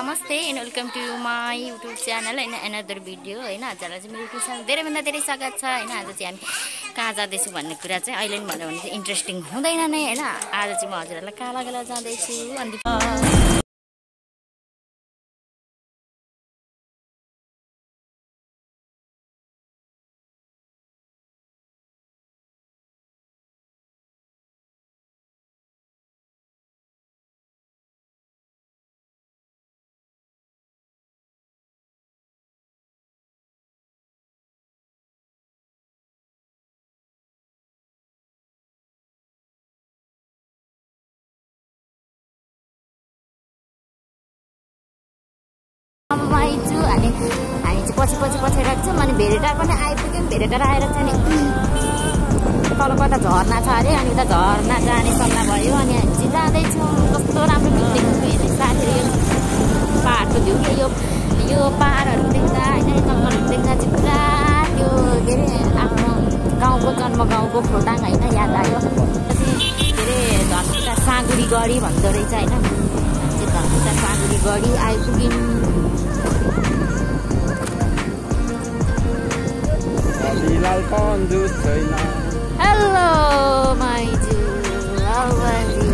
नमस्ते and welcome to my YouTube channel होइन another video होइन। आजलाई चाहिँ मेरो युट्युब च्यानल धेरैभन्दा धेरै स्वागत छ होइन। आज चाहिँ हामी कहाँ जाँदैछु भन्ने कुरा चाहिँ अहिले पनि भन्यो भने चाहिँ इन्ट्रेस्टिङ हुँदैन नै होइन। आज चाहिँ म हजुरहरूलाई कालागेला जाँदैछु अनि आइछु अनि हामी चाहिँ पछि राख्छौँ छौँ अनि भेरेटार पनि आइपुग्यौँ। भेरेटार आएर चाहिँ तल कता झर्ना छ अरे अनि उता झर्ना जाने सल्लाह भयो अनि हामी चाहिँ जाँदैछौँ। कस्तो राम्रो भ्यू देख्नु हेर्ने साथीहरू पाहाडको भ्यू के यो पाहाडहरू देख्दा होइन जङ्गलहरू देख्दा चाहिँ पुरा त्यो के अरे आफ्नो गाउँको जन्म गाउँको खोटाङ होइन याद आयो। के अरे धनकुटा साँगुरी गढी भन्दो रहेछ होइन। धनकुटा साँगुरी गढी आइपुग्यौँ। Hello, my dear. How are you?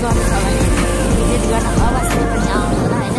गर्नु छ भने भिजिट गर्न अवश्य पनि आउनु होला होइन।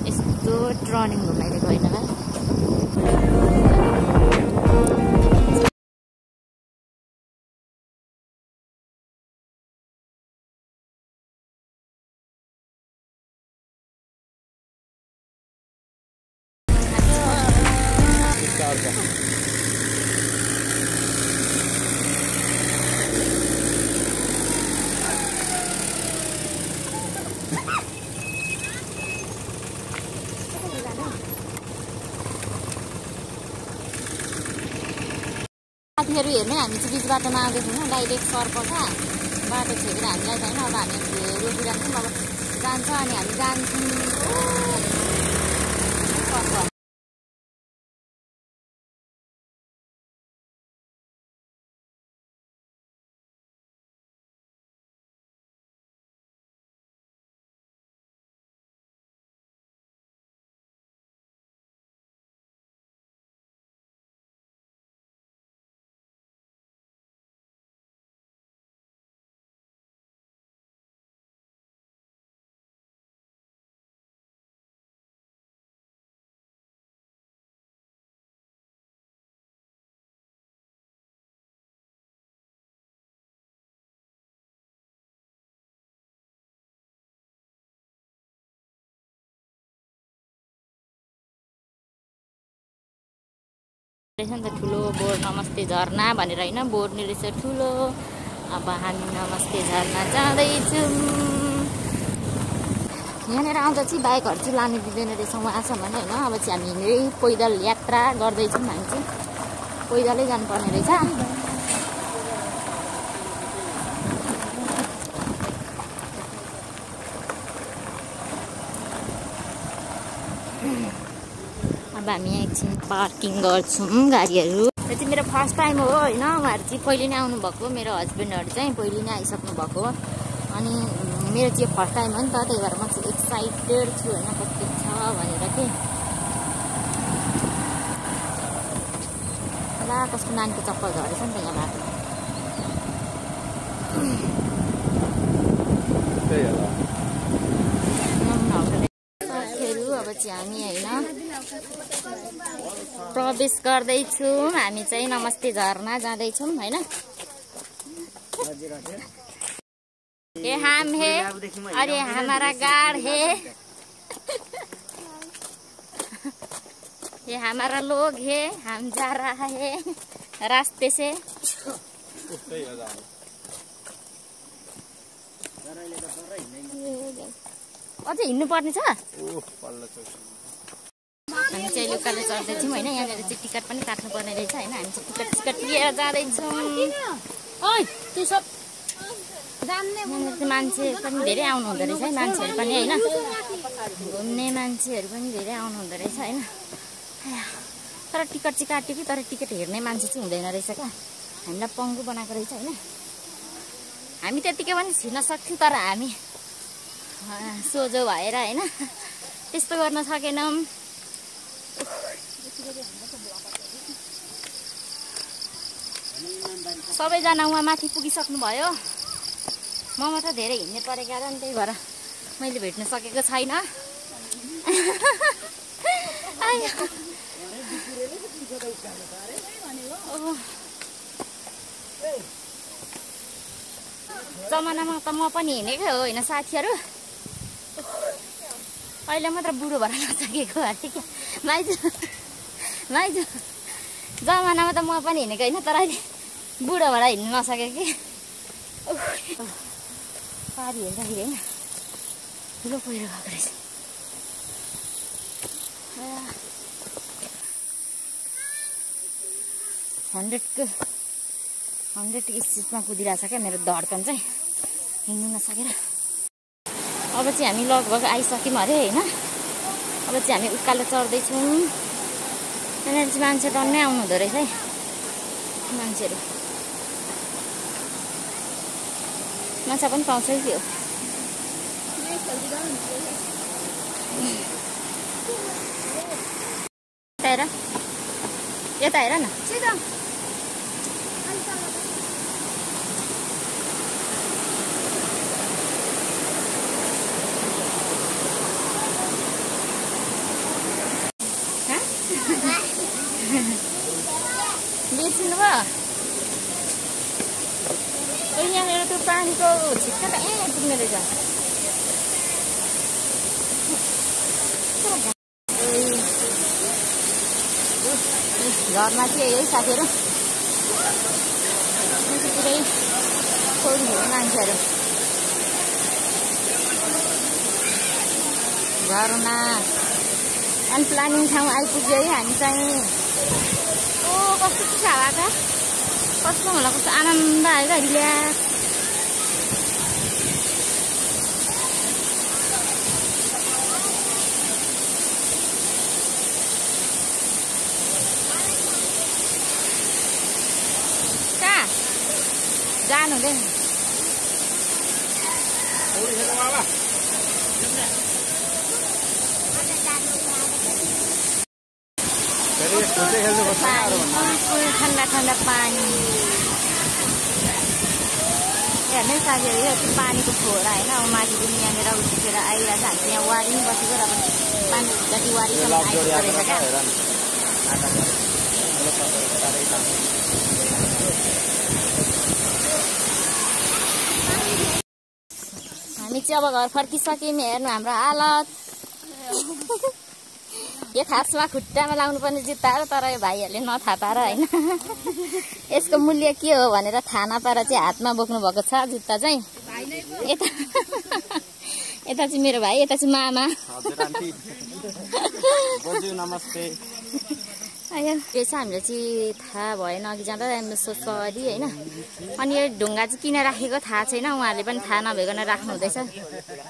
यस्तो टर्निङ घुमाइदिएको होइन होला। साथीहरू हेर्ने हामी चाहिँ बिच बाटोमा आउँदैछौँ। डाइरेक्ट सर्कल छ बाटो छेकेर हामीलाई छैन। अब हामी रोकिरहन्छौँ। अब जान्छ अनि हामी जान्छौँ सर्कल। रहेछ नि त ठुलो बोर्ड नमस्ते झरना भनेर होइन बोर्ड रहेछ ठुलो। अब हामी नमस्ते झरना जाँदैछौँ। यहाँनिर आउँदा चाहिँ बाइकहरू चाहिँ लानु दिँदैन रहेछ उहाँसम्म होइन। अब चाहिँ हामी हिँड्दै पैदल यात्रा गर्दैछौँ। हामी चाहिँ पैदलै जानुपर्ने रहेछ। अब हामी एकछिन पार्किङ गर्छौँ गाडीहरू। यो चाहिँ मेरो फर्स्ट टाइम हो होइन। उहाँहरू चाहिँ पहिले नै आउनुभएको, मेरो हस्बेन्डहरू चाहिँ पहिले नै आइसक्नु भएको अनि मेरो चाहिँ फर्स्ट टाइम हो नि त, त्यही भएर म चाहिँ एक्साइटेड छु होइन कस्तो छ भनेर के। ला कस्तो नानीको चप्पल झरेछ नि त यहाँ बाटो। अब चाहिँ हामी होइन प्रवेश गर्दैछौँ। हामी चाहिँ नमस्ते झरना जाँदैछौँ होइन। ये हम है, अरे हमारा गार्ड है, ये हमारा लोग है, हम जा रहा है रास्ते से। अझै हिँड्नु पर्ने छ। हामी चाहिँ लोकल चढ्दैछौँ होइन। यहाँनिर चाहिँ टिकट पनि काट्नु पर्ने रहेछ होइन। हामी चाहिँ टिकट लिएर जाँदैछौँ। यहाँनिर चाहिँ मान्छे पनि धेरै आउनु हुँदो रहेछ है, मान्छेहरू पनि होइन। घुम्ने मान्छेहरू पनि धेरै आउनु हुँदो रहेछ होइन। तर टिकट चाहिँ काट्यो कि, तर टिकट हेर्ने मान्छे चाहिँ हुँदैन रहेछ क्या। हामीलाई पङ्गु बनाएको रहेछ होइन। हामी त्यतिकै पनि छिर्न सक्थ्यौँ, तर हामी सोझो भएर होइन त्यस्तो गर्न सकेनौँ। सबैजना उहाँ माथि पुगिसक्नु भयो। म मात्र धेरै हिँड्ने परेको कारण त्यही भएर मैले भेट्न सकेको छैन। जमानामा त म पनि हिँडेकै हो होइन साथीहरू। अहिले मात्र बुढो भएर नसकेको अरे क्या माइजू माइजू। जमानामा त म पनि हिँडेको होइन, तर अहिले बुढो भएर हिँड्नु नसकेको कि। पारी हेर्दाखेरि होइन ठुलो पहिरो गएको रहेछ। 100 की स्पिडमा कुदिरहेछ क्या मेरो धड्कन चाहिँ हिँड्नु नसकेर। अब चाहिँ हामी लगभग आइसक्यौँ अरे होइन। अब चाहिँ हामी उकालो चढ्दैछौँ। यहाँनिर चाहिँ मान्छे टन्नै आउनु हुँदो रहेछ है मान्छेहरू। माछा पनि पाउँछ कि हो। यता हेर न। बिर्सिनु भयो। यहाँनिर त्यो पानीको छिट्का त पुग्ने रहेछ। घरमा चाहिँ यही साथीहरू पुरै छोरीहरू मान्छेहरू घरमा अनप्लानिङ ठाउँ आइपुग्यो है हामी चाहिँ। कस्तो चिसो हावा छ, कस्तो होला, कस्तो आनन्द आयो क्या रिल्याक्स। कहाँ जानु हुँदैन। ठन्डा ठन्डा पानी हेर्नै साथीहरू। यो चाहिँ पानीको फोहरा होइन। माथि पनि यहाँनिर उठेर आइरहेछ। हामी यहाँ वारी पनि बसेको र पानी जति वारीसम्म आइपुग्दो रहेछ क्या। हामी चाहिँ अब घर फर्किसक्यौँ। हेर्नु हाम्रो हालत। यो खासमा खुट्टामा लाउनु पर्ने जुत्ता हो, तर यो भाइहरूले नथाहा पाएर होइन यसको मूल्य के हो भनेर थाहा नपाएर चाहिँ हातमा बोक्नु भएको छ जुत्ता चाहिँ। यता चाहिँ मेरो भाइ, यता चाहिँ मामा। यो चाहिँ हामीलाई चाहिँ थाहा भएन अघि जाँदा सरी होइन। अनि यो ढुङ्गा चाहिँ किन राखेको थाहा छैन, उहाँहरूले पनि थाहा नभइकन राख्नु हुँदैछ।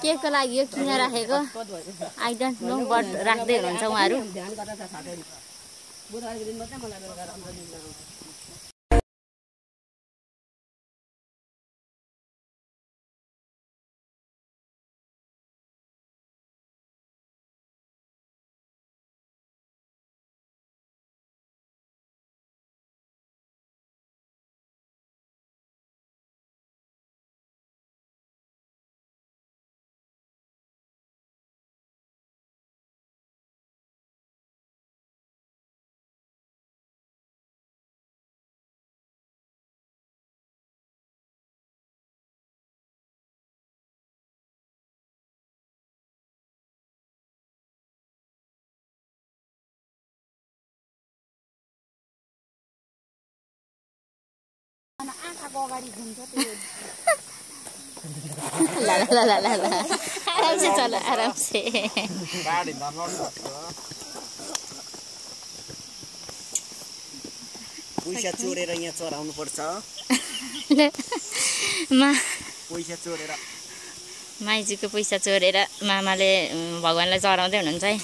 के को लागि यो किन राखेको आई डोन्ट नो, बट राख्दै हुनुहुन्छ उहाँहरू। आँखाको अगाडि घुम्छ त्यो। ल ल ल ल ल आराम से चलो, आराम से। पैसा चोरेर यहाँ चढाउनु पर्छ। पैसा चोरेर माइजूको पैसा चोरेर मामाले भगवानलाई चढाउँदै हुनुहुन्छ है।